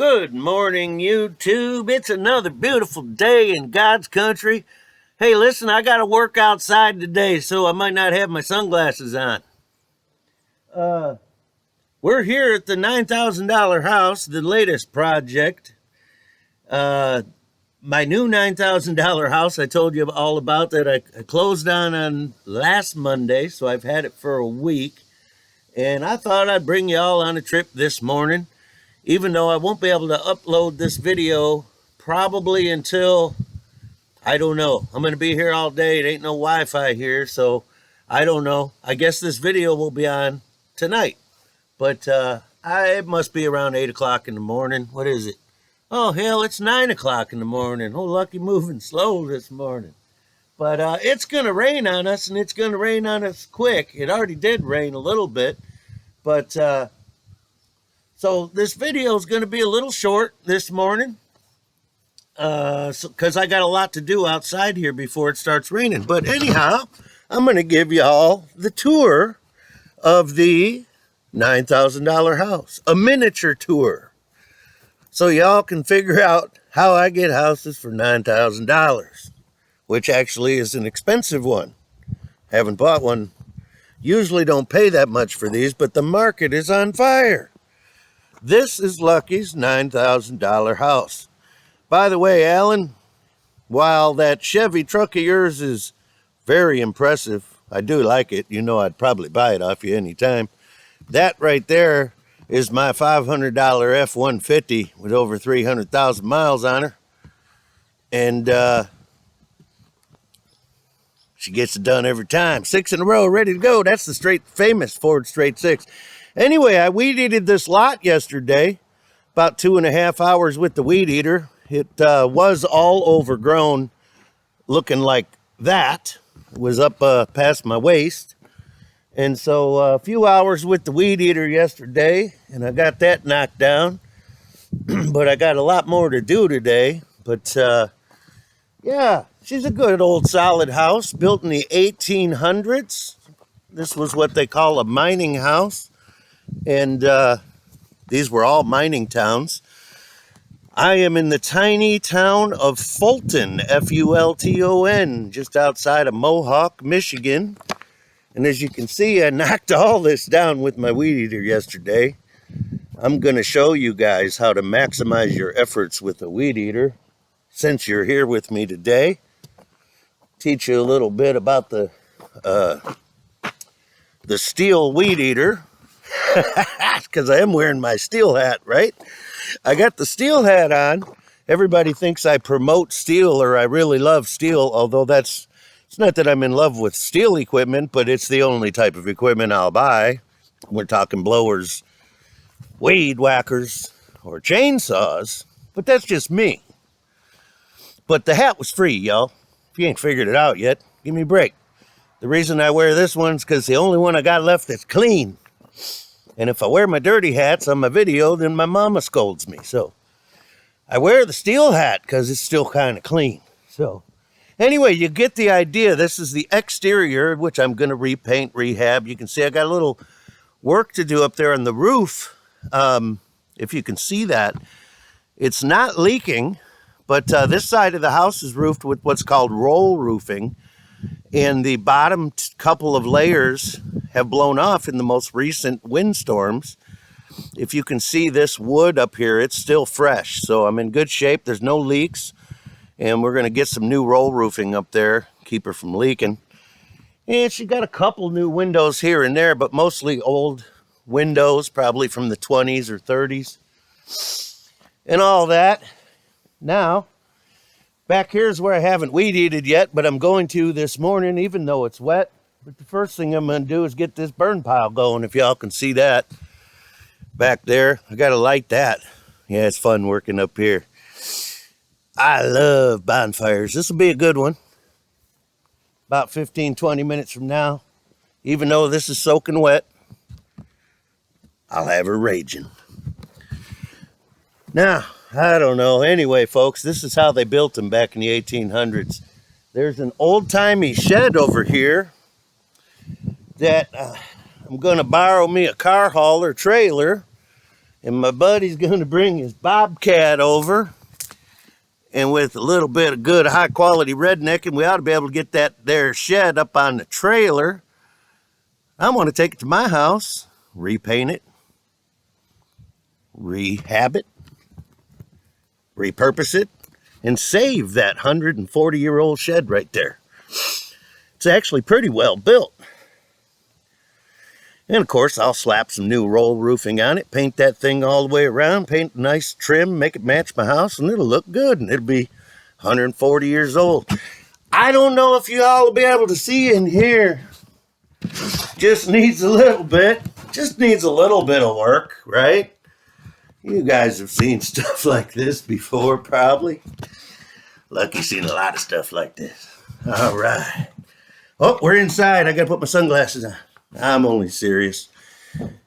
Good morning, YouTube. It's another beautiful day in God's country. Hey, listen, I got to work outside today, so I might not have my sunglasses on. We're here at the $9,000 house, the latest project. My new $9,000 house I told you all about that I closed on last Monday, so I've had it for a week. And I thought I'd bring you all on a trip this morning, even though I won't be able to upload this video probably until, I don't know. I'm going to be here all day. It ain't no Wi-Fi here, so I don't know. I guess this video will be on tonight. But it must be around 8 o'clock in the morning. What is it? Oh, hell, it's 9 o'clock in the morning. Oh, lucky moving slow this morning. But it's going to rain on us, and it's going to rain on us quick. It already did rain a little bit. But so this video is going to be a little short this morning because I got a lot to do outside here before it starts raining. But anyhow, I'm going to give you all the tour of the $9,000 house, a miniature tour, so y'all can figure out how I get houses for $9,000, which actually is an expensive one. Haven't bought one. Usually don't pay that much for these, but the market is on fire. This is Lucky's $9,000 house. By the way, Alan, while that Chevy truck of yours is very impressive, I do like it. You know I'd probably buy it off you anytime. That right there is my $500 F-150 with over 300,000 miles on her. And she gets it done every time. 6 in a row, ready to go. That's the famous Ford straight 6. Anyway, I weed eated this lot yesterday, about 2.5 hours with the weed eater. It was all overgrown, looking like that. It was up past my waist. And so a few hours with the weed eater yesterday, and I got that knocked down. But I got a lot more to do today. But yeah, she's a good old solid house, built in the 1800s. This was what they call a mining house. And these were all mining towns. I am in the tiny town of Fulton, F-U-L-T-O-N, just outside of Mohawk, Michigan. And as you can see, I knocked all this down with my weed eater yesterday. I'm going to show you guys how to maximize your efforts with a weed eater since you're here with me today. Teach you a little bit about the Stihl weed eater. Because I am wearing my Stihl hat, right? I got the Stihl hat on. Everybody thinks I promote Stihl or I really love Stihl, although it's not that I'm in love with Stihl equipment, but it's the only type of equipment I'll buy. We're talking blowers, weed whackers, or chainsaws, but that's just me. But the hat was free, y'all. If you ain't figured it out yet, give me a break. The reason I wear this one's because the only one I got left that's clean. And if I wear my dirty hats on my video, then my mama scolds me. So I wear the Stihl hat because it's still kind of clean. So anyway, you get the idea. This is the exterior, which I'm going to repaint, rehab. You can see I got a little work to do up there on the roof. If you can see that, it's not leaking, but this side of the house is roofed with what's called roll roofing. And the bottom couple of layers have blown off in the most recent windstorms. If you can see this wood up here, it's still fresh. So I'm in good shape. There's no leaks. And we're going to get some new roll roofing up there, keep her from leaking. And she got a couple new windows here and there, but mostly old windows, probably from the 20s or 30s. And all that. Now, back here's where I haven't weed eated yet, but I'm going to this morning, even though it's wet. But the first thing I'm going to do is get this burn pile going, if y'all can see that. Back there, I got to light that. Yeah, it's fun working up here. I love bonfires. This will be a good one. About 15, 20 minutes from now. Even though this is soaking wet, I'll have her raging. Now, I don't know. Anyway, folks, this is how they built them back in the 1800s. There's an old-timey shed over here that I'm going to borrow me a car hauler trailer And my buddy's going to bring his bobcat over. And with a little bit of good high quality rednecking, we ought to be able to get that there shed up on the trailer. I'm going to take it to my house, repaint it, rehab it, repurpose it, and save that 140-year-old shed right there. It's actually pretty well built. And of course, I'll slap some new roll roofing on it, paint that thing all the way around, paint a nice trim, make it match my house, and it'll look good, and it'll be 140 years old. I don't know if you all will be able to see in here. Just needs a little bit of work, right? You guys have seen stuff like this before, probably. Lucky's seen a lot of stuff like this. All right. Oh, we're inside. I got to put my sunglasses on. I'm only serious.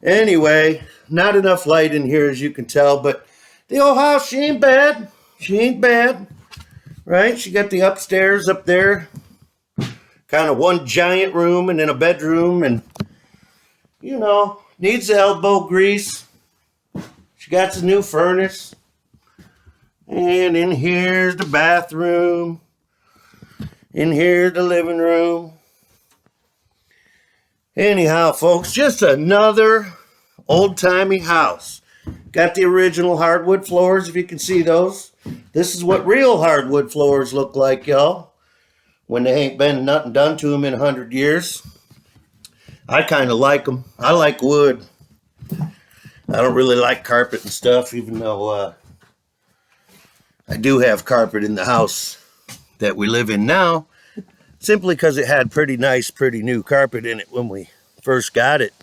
Anyway, not enough light in here, as you can tell, but the old house, she ain't bad. She ain't bad, right? She got the upstairs up there, kind of one giant room and then a bedroom, and, you know, needs the elbow grease. She got the new furnace. And in here's the bathroom. In here's the living room. Anyhow, folks, just another old-timey house. Got the original hardwood floors, if you can see those. This is what real hardwood floors look like, y'all, when they ain't been nothing done to them in 100 years. I kind of like them. I like wood. I don't really like carpet and stuff, even though I do have carpet in the house that we live in now, simply because it had pretty nice, pretty new carpet in it when we first got it.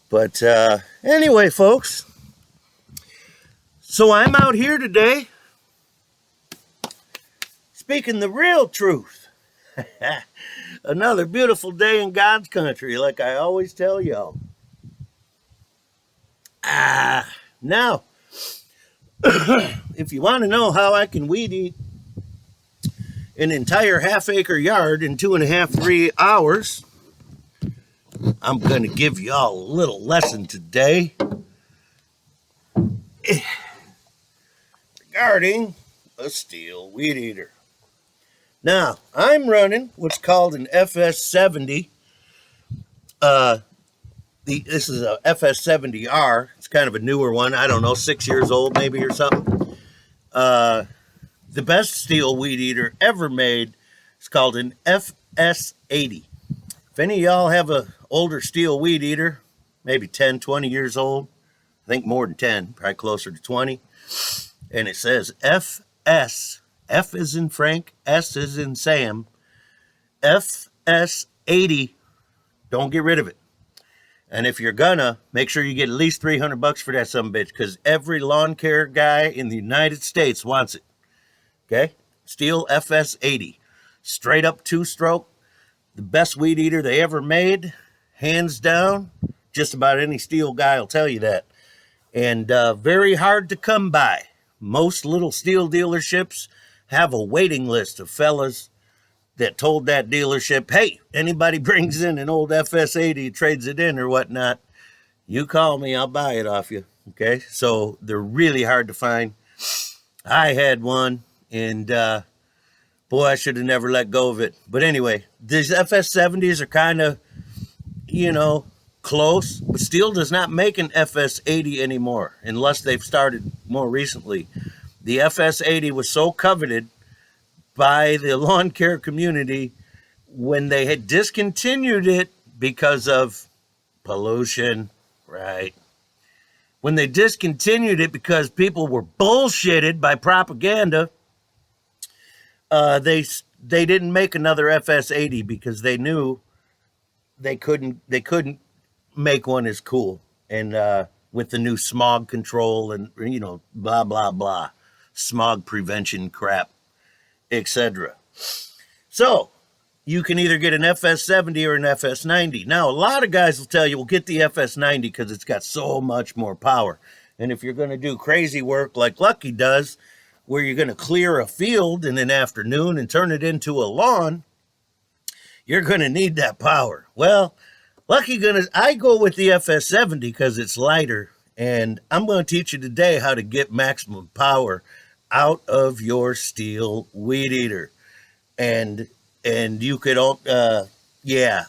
But anyway, folks, so I'm out here today speaking the real truth. Another beautiful day in God's country, like I always tell y'all. Now, if you want to know how I can weed eat an entire half-acre yard in 2.5, 3 hours, I'm going to give y'all a little lesson today regarding a Stihl weed eater. Now, I'm running what's called an FS70. This is a FS70R. It's kind of a newer one. I don't know, 6 years old maybe or something. The best Stihl weed eater ever made is called an FS80. If any of y'all have a older Stihl weed eater, maybe 10, 20 years old, I think more than 10, probably closer to 20, and it says FS, F is in Frank, S is in Sam, FS80, don't get rid of it. And if you're gonna, make sure you get at least $300 for that sumbitch, because every lawn care guy in the United States wants it. Okay? Stihl FS80. Straight up 2-stroke. The best weed eater they ever made. Hands down. Just about any Stihl guy will tell you that. And very hard to come by. Most little Stihl dealerships have a waiting list of fellas that told that dealership, hey, anybody brings in an old FS80, trades it in or whatnot, you call me, I'll buy it off you. Okay? So they're really hard to find. I had one, and boy, I should have never let go of it. But anyway, these FS70s are kind of, you know, close. But Stihl does not make an FS80 anymore, unless they've started more recently. The FS80 was so coveted by the lawn care community when they had discontinued it because of pollution, right? When they discontinued it because people were bullshitted by propaganda, they didn't make another FS80 because they knew they couldn't make one as cool, and with the new smog control and, you know, blah blah blah, smog prevention crap, etc. So you can either get an FS70 or an FS90. Now, a lot of guys will tell you, well, get the FS90 because it's got so much more power. And if you're going to do crazy work like Lucky does, where you're going to clear a field in an afternoon and turn it into a lawn, you're going to need that power. Well, I go with the FS70 because it's lighter And I'm going to teach you today how to get maximum power out of your Stihl weed eater. And you could, yeah,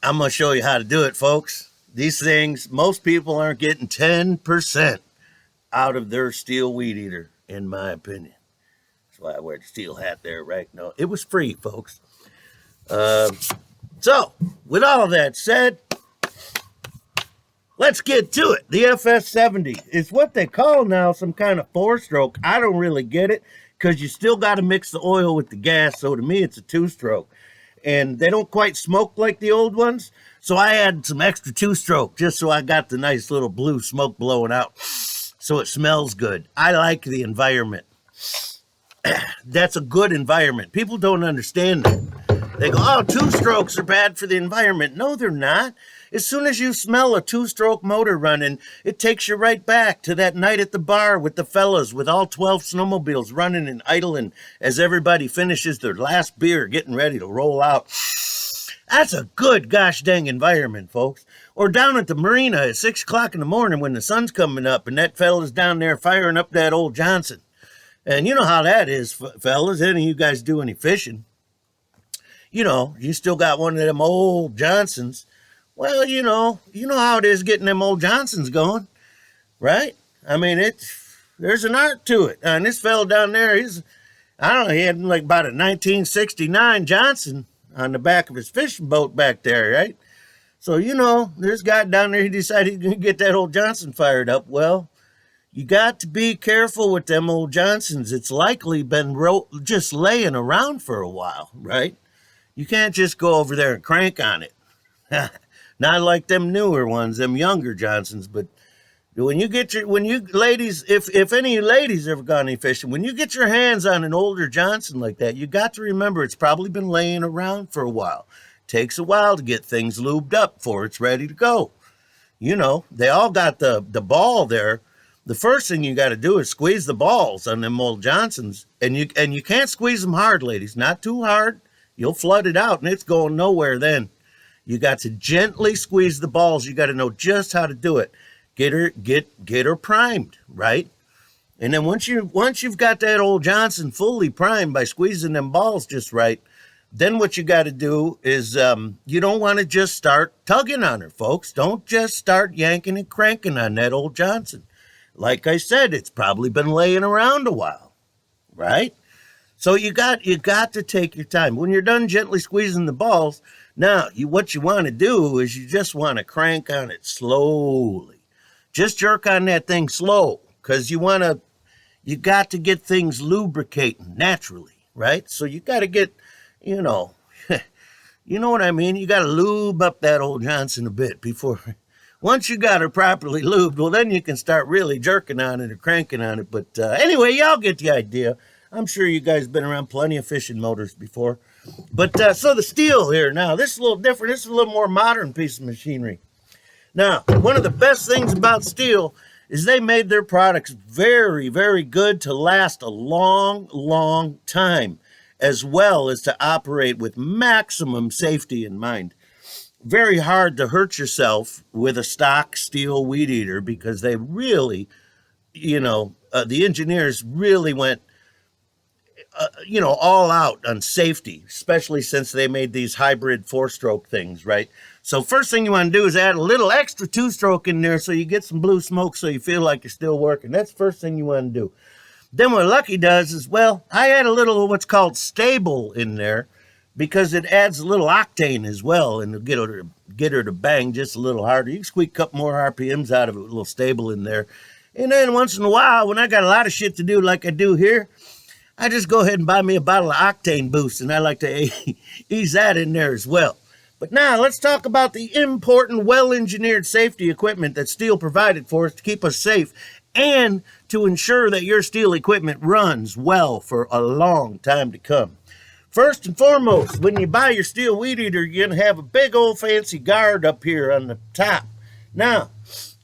I'm going to show you how to do it, folks. These things, most people aren't getting 10% out of their Stihl weed eater, in my opinion. That's why I wear the Stihl hat there, right? No, it was free, folks. So, with all that said, let's get to it. The FS70 is what they call now some kind of four-stroke. I don't really get it because you still got to mix the oil with the gas. So to me, it's a two-stroke. And they don't quite smoke like the old ones. So I added some extra two-stroke just so I got the nice little blue smoke blowing out. So it smells good. I like the environment. That's a good environment. People don't understand that. They go, oh, two strokes are bad for the environment. No, they're not. As soon as you smell a two-stroke motor running, it takes you right back to that night at the bar with the fellas with all 12 snowmobiles running and idling as everybody finishes their last beer, getting ready to roll out. That's a good gosh dang environment, folks. Or down at the marina at 6 o'clock in the morning when the sun's coming up and that fella's down there firing up that old Johnson. And you know how that is, fellas. Any of you guys do any fishing? You know, you still got one of them old Johnsons. Well, you know how it is getting them old Johnsons going, right? I mean, there's an art to it. And this fella down there, I don't know, he had like about a 1969 Johnson on the back of his fishing boat back there, right? So, there's a guy down there, he decided he's going to get that old Johnson fired up. Well, you got to be careful with them old Johnsons. It's likely been just laying around for a while, right? You can't just go over there and crank on it. Not like them newer ones, them younger Johnsons, but when you ladies, if any ladies ever gone any fishing, when you get your hands on an older Johnson like that, you got to remember it's probably been laying around for a while. Takes a while to get things lubed up before it's ready to go. They all got the ball there. The first thing you got to do is squeeze the balls on them old Johnsons, and you can't squeeze them hard, ladies, not too hard. You'll flood it out, and it's going nowhere then. You got to gently squeeze the balls. You got to know just how to do it. Get her primed, right? And then once you've got that old Johnson fully primed by squeezing them balls just right, then what you got to do is you don't want to just start tugging on her, folks. Don't just start yanking and cranking on that old Johnson. Like I said, it's probably been laying around a while, right? So you got to take your time. When you're done gently squeezing the balls, now what you want to do is you just want to crank on it slowly. Just jerk on that thing slow, because you got to get things lubricating naturally, right? So you got to get, you know what I mean? You got to lube up that old Johnson a bit before. Once you got her properly lubed, well, then you can start really jerking on it or cranking on it. But anyway, y'all get the idea. I'm sure you guys been around plenty of fishing motors before. But so the Stihl here now, this is a little different. This is a little more modern piece of machinery. Now, one of the best things about Stihl is they made their products very, very good to last a long, long time, as well as to operate with maximum safety in mind. Very hard to hurt yourself with a stock Stihl weed eater because they really, the engineers really went all out on safety, especially since they made these hybrid four-stroke things, right? So first thing you want to do is add a little extra two-stroke in there so you get some blue smoke so you feel like you're still working. That's the first thing you want to do. Then what Lucky does is, I add a little what's called stable in there because it adds a little octane as well, and it'll get her to bang just a little harder. You can squeak a couple more RPMs out of it with a little stable in there. And then once in a while, when I got a lot of shit to do like I do here, I just go ahead and buy me a bottle of Octane Boost, and I like to ease that in there as well. But now let's talk about the important, well-engineered safety equipment that Stihl provided for us to keep us safe and to ensure that your Stihl equipment runs well for a long time to come. First and foremost, when you buy your Stihl weed eater, you're going to have a big old fancy guard up here on the top. Now,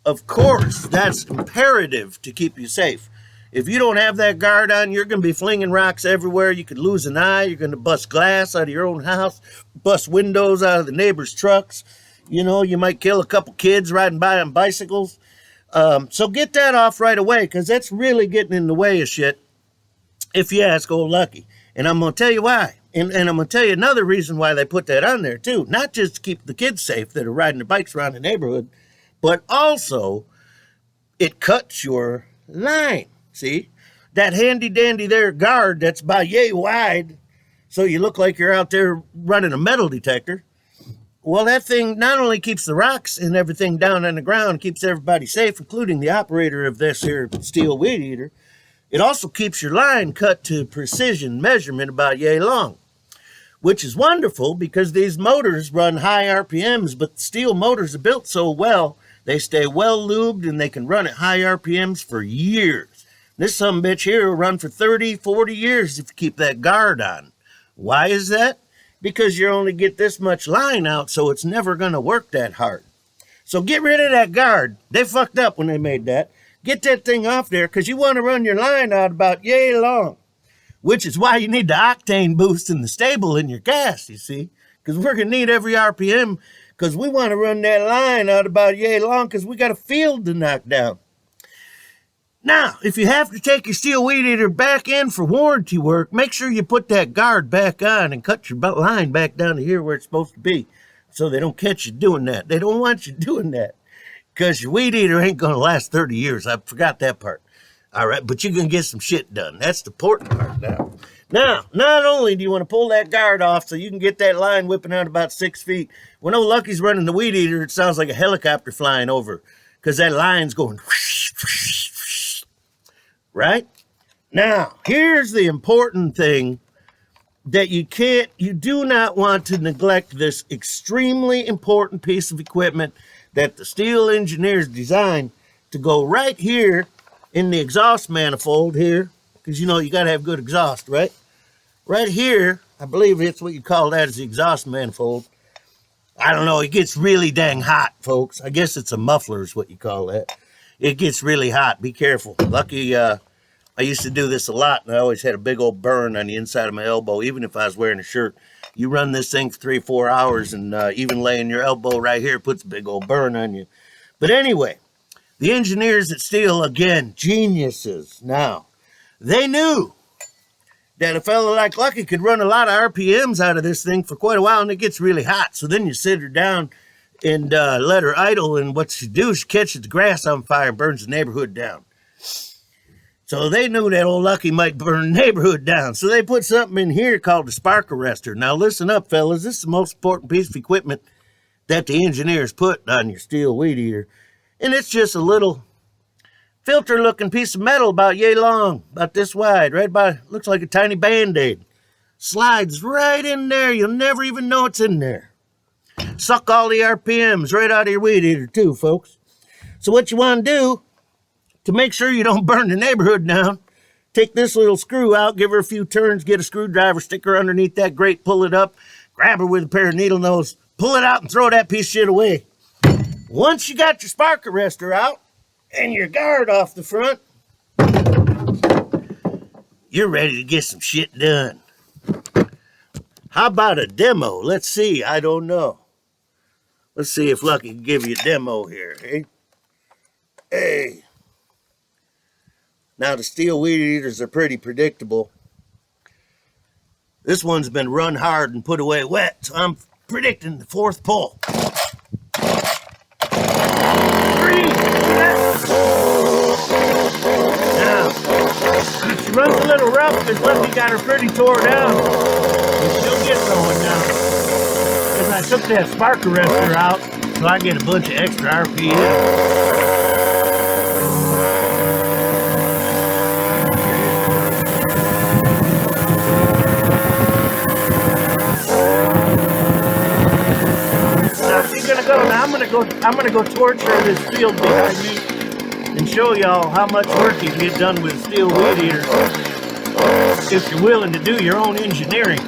of course, that's imperative to keep you safe. If you don't have that guard on, you're going to be flinging rocks everywhere. You could lose an eye. You're going to bust glass out of your own house, bust windows out of the neighbor's trucks. You might kill a couple kids riding by on bicycles. So get that off right away, because that's really getting in the way of shit, if you ask old Lucky. And I'm going to tell you why. And I'm going to tell you another reason why they put that on there, too. Not just to keep the kids safe that are riding their bikes around the neighborhood, but also it cuts your line. See? That handy dandy there guard that's about yay wide, so you look like you're out there running a metal detector. Well, that thing not only keeps the rocks and everything down on the ground, keeps everybody safe, including the operator of this here Stihl weed eater, it also keeps your line cut to precision measurement about yay long, which is wonderful because these motors run high RPMs, but the Stihl motors are built so well, they stay well lubed and they can run at high RPMs for years. This sumbitch here will run for 30, 40 years if you keep that guard on. Why is that? Because you only get this much line out, so it's never going to work that hard. So get rid of that guard. They fucked up when they made that. Get that thing off there, because you want to run your line out about yay long, which is why you need the octane boost in the stable in your gas, you see, because we're going to need every RPM, because we want to run that line out about yay long, because we got a field to knock down. Now, if you have to take your Stihl weed eater back in for warranty work, make sure you put that guard back on and cut your line back down to here where it's supposed to be, so they don't catch you doing that. They don't want you doing that, because your weed eater ain't going to last 30 years. I forgot that part. All right, but you're going to get some shit done. That's the important part now. Now, not only do you want to pull that guard off so you can get that line whipping out about 6 feet, when old Lucky's running the weed eater, it sounds like a helicopter flying over, because that line's going whoosh, whoosh, whoosh, right? Now, here's the important thing that you do not want to neglect this extremely important piece of equipment that the Stihl engineers designed to go right here in the exhaust manifold here, because you know you got to have good exhaust, right? Right here, I believe it's what you call that, is the exhaust manifold. I don't know, it gets really dang hot, folks. I guess it's a muffler is what you call that. It gets really hot. Be careful. Lucky, I used to do this a lot, and I always had a big old burn on the inside of my elbow, even if I was wearing a shirt. You run this thing for 3-4 hours, and even laying your elbow right here puts a big old burn on you. But anyway, the engineers at Stihl, again, geniuses. Now, they knew that a fellow like Lucky could run a lot of RPMs out of this thing for quite a while, and it gets really hot. So then you sit her down and let her idle, and what she do is she catches the grass on fire and burns the neighborhood down. So they knew that old Lucky might burn the neighborhood down. So they put something in here called the spark arrestor. Now listen up, fellas. This is the most important piece of equipment that the engineers put on your Stihl weed eater. And it's just a little filter-looking piece of metal about yay long, about this wide, right by, looks like a tiny Band-Aid. Slides right in there. You'll never even know it's in there. Suck all the RPMs right out of your weed eater too, folks. So what you want to do, to make sure you don't burn the neighborhood down, take this little screw out, give her a few turns, get a screwdriver, stick her underneath that grate, pull it up, grab her with a pair of needle nose, pull it out and throw that piece of shit away. Once you got your spark arrestor out and your guard off the front, you're ready to get some shit done. How about a demo? Let's see. I don't know. Let's see if Lucky can give you a demo here. Hey. Now, the Stihl weed eaters are pretty predictable. This one's been run hard and put away wet, so I'm predicting the fourth pull. 3. Now, she runs a little rough because Lucky got her pretty tore down. You still get going now. Because I took that spark arrestor out, so I get a bunch of extra RPM. Now I'm gonna go torture this field behind me and show y'all how much work you can get done with a Stihl weed eater if you're willing to do your own engineering.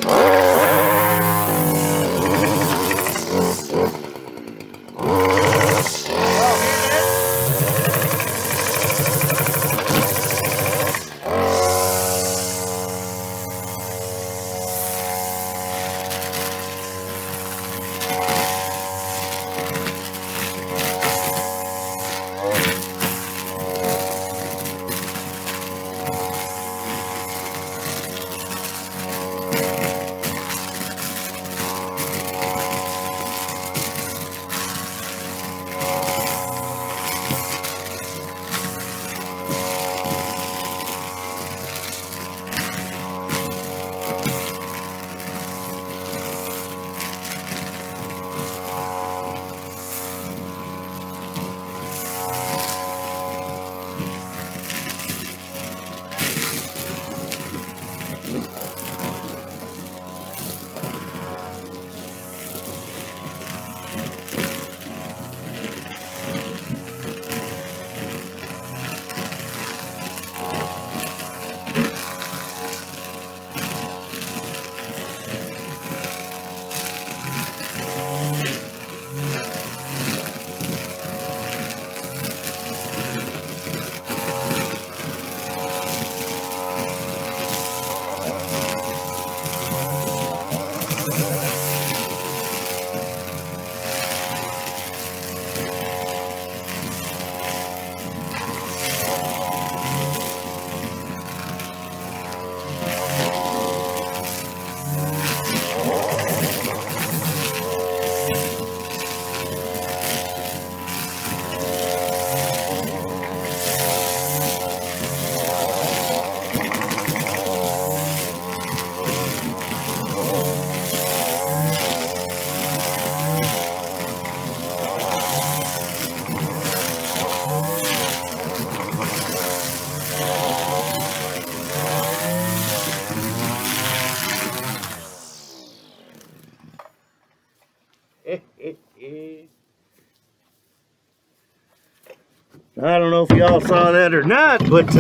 y'all saw that or not, but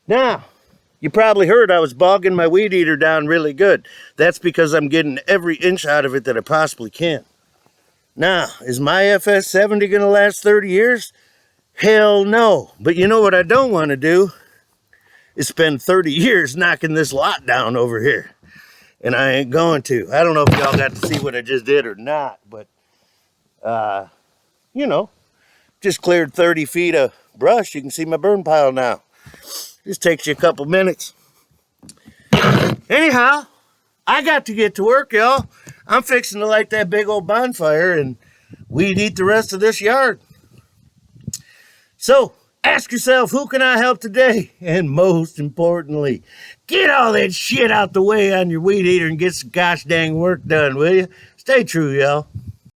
now, you probably heard I was bogging my weed eater down really good. That's because I'm getting every inch out of it that I possibly can. Now, is my FS70 going to last 30 years? Hell no. But you know what I don't want to do? Is spend 30 years knocking this lot down over here. And I ain't going to. I don't know if y'all got to see what I just did or not, but, you know, just cleared 30 feet of brush. You can see my burn pile now. Just takes you a couple minutes. Anyhow, I got to get to work, y'all. I'm fixing to light that big old bonfire and weed eat the rest of this yard. So, ask yourself, who can I help today? And most importantly, get all that shit out the way on your weed eater and get some gosh dang work done, will you? Stay true, y'all.